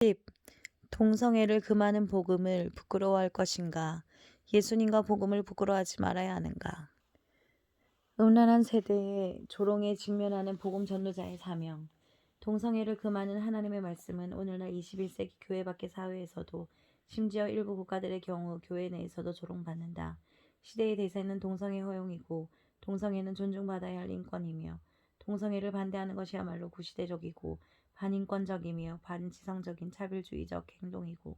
10. 동성애를 금하는 복음을 부끄러워할 것인가? 예수님과 복음을 부끄러워하지 말아야 하는가? 음란한 세대의 조롱에 직면하는 복음 전도자의 사명. 동성애를 금하는 하나님의 말씀은 오늘날 21세기 교회 밖의 사회에서도 심지어 일부 국가들의 경우 교회 내에서도 조롱받는다. 시대의 대세는 동성애 허용이고 동성애는 존중받아야 할 인권이며 동성애를 반대하는 것이야말로 구시대적이고 반인권적이며 반지성적인 차별주의적 행동이고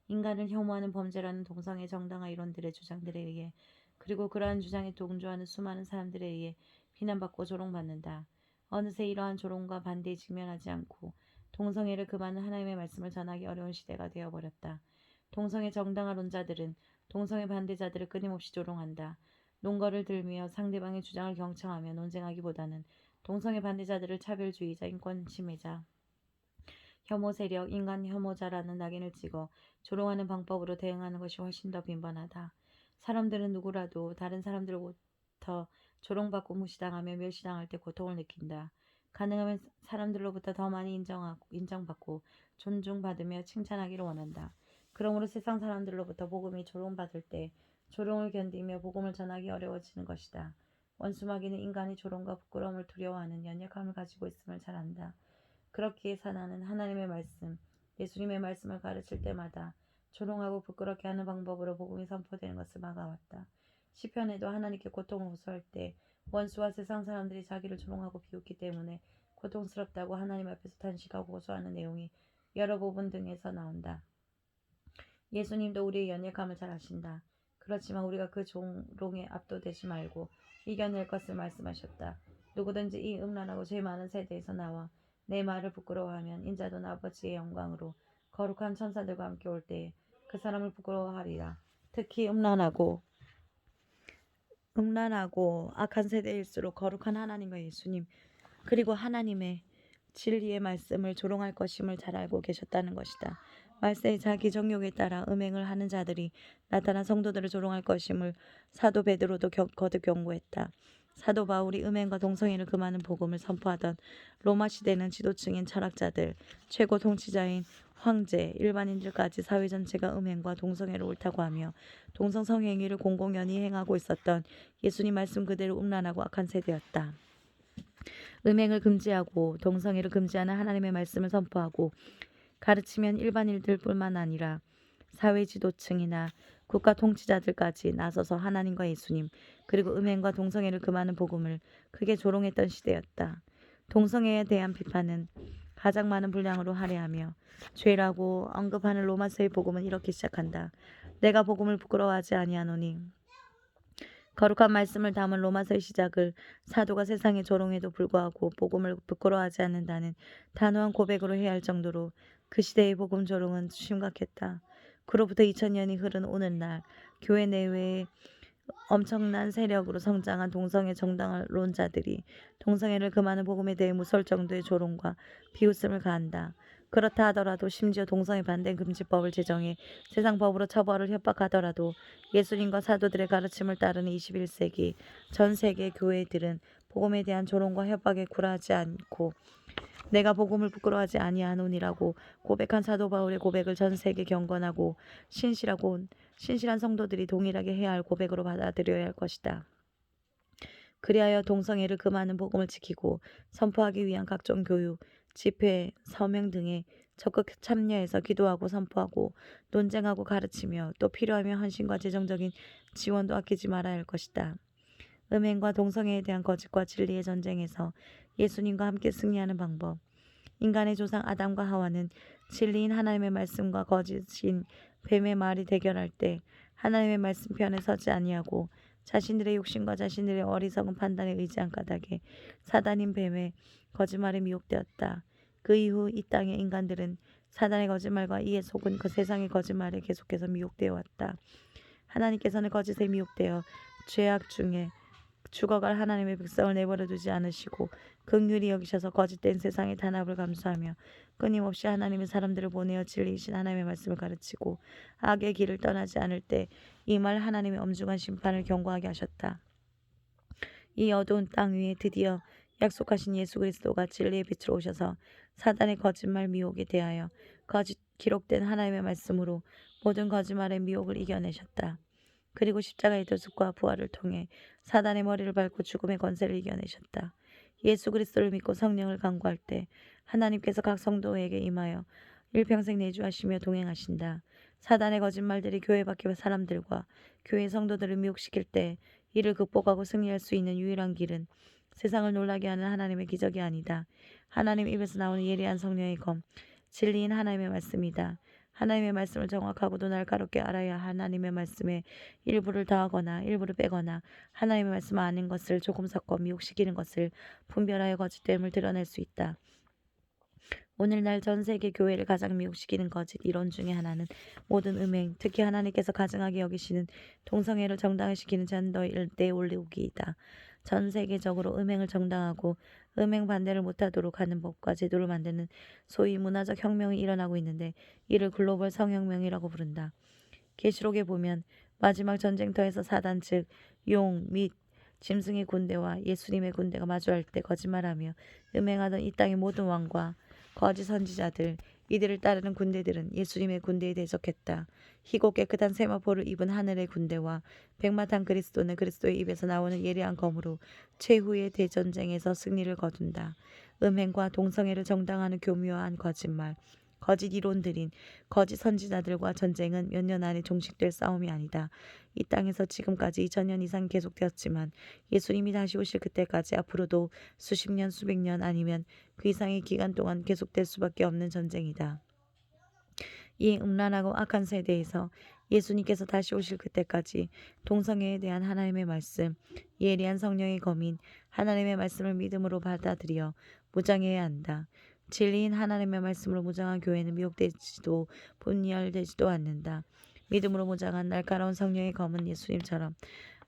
인간을 혐오하는 범죄라는 동성애 정당화 이론들의 주장들에 의해 그리고 그러한 주장에 동조하는 수많은 사람들에 의해 비난받고 조롱받는다. 어느새 이러한 조롱과 반대에 직면하지 않고 동성애를 금하는 하나님의 말씀을 전하기 어려운 시대가 되어버렸다. 동성애 정당화론자들은 동성애 반대자들을 끊임없이 조롱한다. 논거를 들며 상대방의 주장을 경청하며 논쟁하기보다는 동성애 반대자들을 차별주의자, 인권 침해자, 혐오 세력, 인간 혐오자라는 낙인을 찍어 조롱하는 방법으로 대응하는 것이 훨씬 더 빈번하다. 사람들은 누구라도 다른 사람들로부터 조롱받고 무시당하며 멸시당할 때 고통을 느낀다. 가능하면 사람들로부터 더 많이 인정받고 존중받으며 칭찬하기를 원한다. 그러므로 세상 사람들로부터 복음이 조롱받을 때 조롱을 견디며 복음을 전하기 어려워지는 것이다. 원수마귀는 인간이 조롱과 부끄러움을 두려워하는 연약함을 가지고 있음을 잘 안다. 그렇기에 사나는 하나님의 말씀, 예수님의 말씀을 가르칠 때마다 조롱하고 부끄럽게 하는 방법으로 복음이 선포되는 것을 막아왔다. 시편에도 하나님께 고통을 호소할 때 원수와 세상 사람들이 자기를 조롱하고 비웃기 때문에 고통스럽다고 하나님 앞에서 탄식하고 호소하는 내용이 여러 부분 등에서 나온다. 예수님도 우리의 연약함을 잘 아신다. 그렇지만 우리가 그 조롱에 압도되지 말고 이겨낼 것을 말씀하셨다. 누구든지 이 음란하고 죄 많은 세대에서 나와 내 말을 부끄러워하면 인자도 아버지의 영광으로 거룩한 천사들과 함께 올 때에 그 사람을 부끄러워하리라. 특히 음란하고 악한 세대일수록 거룩한 하나님과 예수님 그리고 하나님의 진리의 말씀을 조롱할 것임을 잘 알고 계셨다는 것이다. 말세에 자기 정욕에 따라 음행을 하는 자들이 나타나 성도들을 조롱할 것임을 사도 베드로도 거듭 경고했다. 사도 바울이 음행과 동성애를 금하는 복음을 선포하던 로마 시대는 지도층인 철학자들, 최고 통치자인 황제, 일반인들까지 사회 전체가 음행과 동성애를 옳다고 하며 동성 성행위를 공공연히 행하고 있었던 예수님 말씀 그대로 음란하고 악한 세대였다. 음행을 금지하고 동성애를 금지하는 하나님의 말씀을 선포하고 가르치면 일반인들뿐만 아니라 사회 지도층이나 국가 통치자들까지 나서서 하나님과 예수님 그리고 음행과 동성애를 금하는 복음을 크게 조롱했던 시대였다. 동성애에 대한 비판은 가장 많은 분량으로 할애하며 죄라고 언급하는 로마서의 복음은 이렇게 시작한다. 내가 복음을 부끄러워하지 아니하노니 거룩한 말씀을 담은 로마서의 시작을 사도가 세상의 조롱에도 불구하고 복음을 부끄러워하지 않는다는 단호한 고백으로 해야 할 정도로 그 시대의 복음 조롱은 심각했다. 그로부터 2000년이 흐른 오늘날 교회 내외에 엄청난 세력으로 성장한 동성애 정당론자들이 동성애를 금하는 복음에 대해 무서울 정도의 조롱과 비웃음을 가한다. 그렇다 하더라도 심지어 동성애 반대 금지법을 제정해 세상 법으로 처벌을 협박하더라도 예수님과 사도들의 가르침을 따르는 21세기 전 세계 교회들은 복음에 대한 조롱과 협박에 굴하지 않고 내가 복음을 부끄러워하지 아니하노니라고 고백한 사도 바울의 고백을 전 세계 경건하고 신실한 성도들이 동일하게 해야 할 고백으로 받아들여야 할 것이다. 그리하여 동성애를 금하는 복음을 지키고 선포하기 위한 각종 교육, 집회, 서명 등에 적극 참여해서 기도하고 선포하고 논쟁하고 가르치며 또 필요하면 헌신과 재정적인 지원도 아끼지 말아야 할 것이다. 음행과 동성애에 대한 거짓과 진리의 전쟁에서 예수님과 함께 승리하는 방법. 인간의 조상 아담과 하와는 진리인 하나님의 말씀과 거짓인 뱀의 말이 대결할 때 하나님의 말씀 편에 서지 아니하고 자신들의 욕심과 자신들의 어리석은 판단에 의지한 까닭에 사단인 뱀의 거짓말에 미혹되었다. 그 이후 이 땅의 인간들은 사단의 거짓말과 이에 속은 그 세상의 거짓말에 계속해서 미혹되어 왔다. 하나님께서는 거짓에 미혹되어 죄악 중에 죽어갈 하나님의 백성을 내버려 두지 않으시고 긍휼히 여기셔서 거짓된 세상의 단합을 감수하며 끊임없이 하나님의 사람들을 보내어 진리이신 하나님의 말씀을 가르치고 악의 길을 떠나지 않을 때 이 말 하나님의 엄중한 심판을 경고하게 하셨다. 이 어두운 땅 위에 드디어 약속하신 예수 그리스도가 진리의 빛으로 오셔서 사단의 거짓말 미혹에 대하여 기록된 하나님의 말씀으로 모든 거짓말의 미혹을 이겨내셨다. 그리고 십자가의 도습과 부활을 통해 사단의 머리를 밟고 죽음의 권세를 이겨내셨다. 예수 그리스도를 믿고 성령을 간구할 때 하나님께서 각 성도에게 임하여 일평생 내주하시며 동행하신다. 사단의 거짓말들이 교회 밖의 사람들과 교회 성도들을 미혹시킬 때 이를 극복하고 승리할 수 있는 유일한 길은 세상을 놀라게 하는 하나님의 기적이 아니다. 하나님 입에서 나오는 예리한 성령의 검, 진리인 하나님의 말씀이다. 하나님의 말씀을 정확하고도 날카롭게 알아야 하나님의 말씀에 일부를 더하거나 일부를 빼거나 하나님의 말씀 아닌 것을 조금 섞어 미혹시키는 것을 분별하여 거짓됨을 드러낼 수 있다. 오늘날 전 세계 교회를 가장 미혹시키는 거짓 이론 중에 하나는 모든 음행, 특히 하나님께서 가증하게 여기시는 동성애를 정당화시키는 젠더 네올리기이다. 전 세계적으로 음행을 정당하고 음행 반대를 못하도록 하는 법과 제도를 만드는 소위 문화적 혁명이 일어나고 있는데 이를 글로벌 성혁명이라고 부른다. 계시록에 보면 마지막 전쟁터에서 사단 즉 용 및 짐승의 군대와 예수님의 군대가 마주할 때 거짓말하며 음행하던 이 땅의 모든 왕과 거짓 선지자들 이들을 따르는 군대들은 예수님의 군대에 대적했다. 희고 깨끗한 세마포를 입은 하늘의 군대와 백마탄 그리스도는 그리스도의 입에서 나오는 예리한 검으로 최후의 대전쟁에서 승리를 거둔다. 음행과 동성애를 정당화하는 교묘한 거짓말, 거짓 이론들인 거짓 선지자들과 전쟁은 몇 년 안에 종식될 싸움이 아니다. 이 땅에서 지금까지 2000년 이상 계속되었지만 예수님이 다시 오실 그때까지 앞으로도 수십 년, 수백 년 아니면 그 이상의 기간 동안 계속될 수밖에 없는 전쟁이다. 이 음란하고 악한 세대에서 예수님께서 다시 오실 그때까지 동성애에 대한 하나님의 말씀, 예리한 성령의 검인 하나님의 말씀을 믿음으로 받아들여 무장해야 한다. 진리인 하나님의 말씀으로 무장한 교회는 미혹되지도 분열되지도 않는다. 믿음으로 무장한 날카로운 성령의 검은 예수님처럼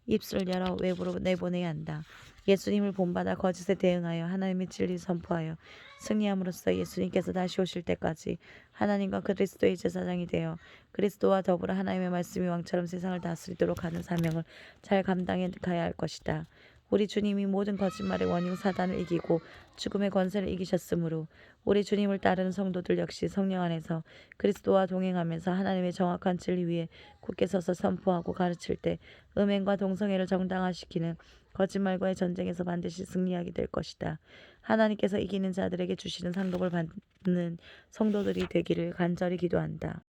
입술을 열어 외부로 내보내야 한다. 예수님을 본받아 거짓에 대응하여 하나님의 진리를 선포하여 승리함으로써 예수님께서 다시 오실 때까지 하나님과 그리스도의 제사장이 되어 그리스도와 더불어 하나님의 말씀이 왕처럼 세상을 다스리도록 하는 사명을 잘 감당해 가야 할 것이다. 우리 주님이 모든 거짓말의 원흉 사단을 이기고 죽음의 권세를 이기셨으므로 우리 주님을 따르는 성도들 역시 성령 안에서 그리스도와 동행하면서 하나님의 정확한 진리 위에 굳게 서서 선포하고 가르칠 때 음행과 동성애를 정당화시키는 거짓말과의 전쟁에서 반드시 승리하게 될 것이다. 하나님께서 이기는 자들에게 주시는 상급을 받는 성도들이 되기를 간절히 기도한다.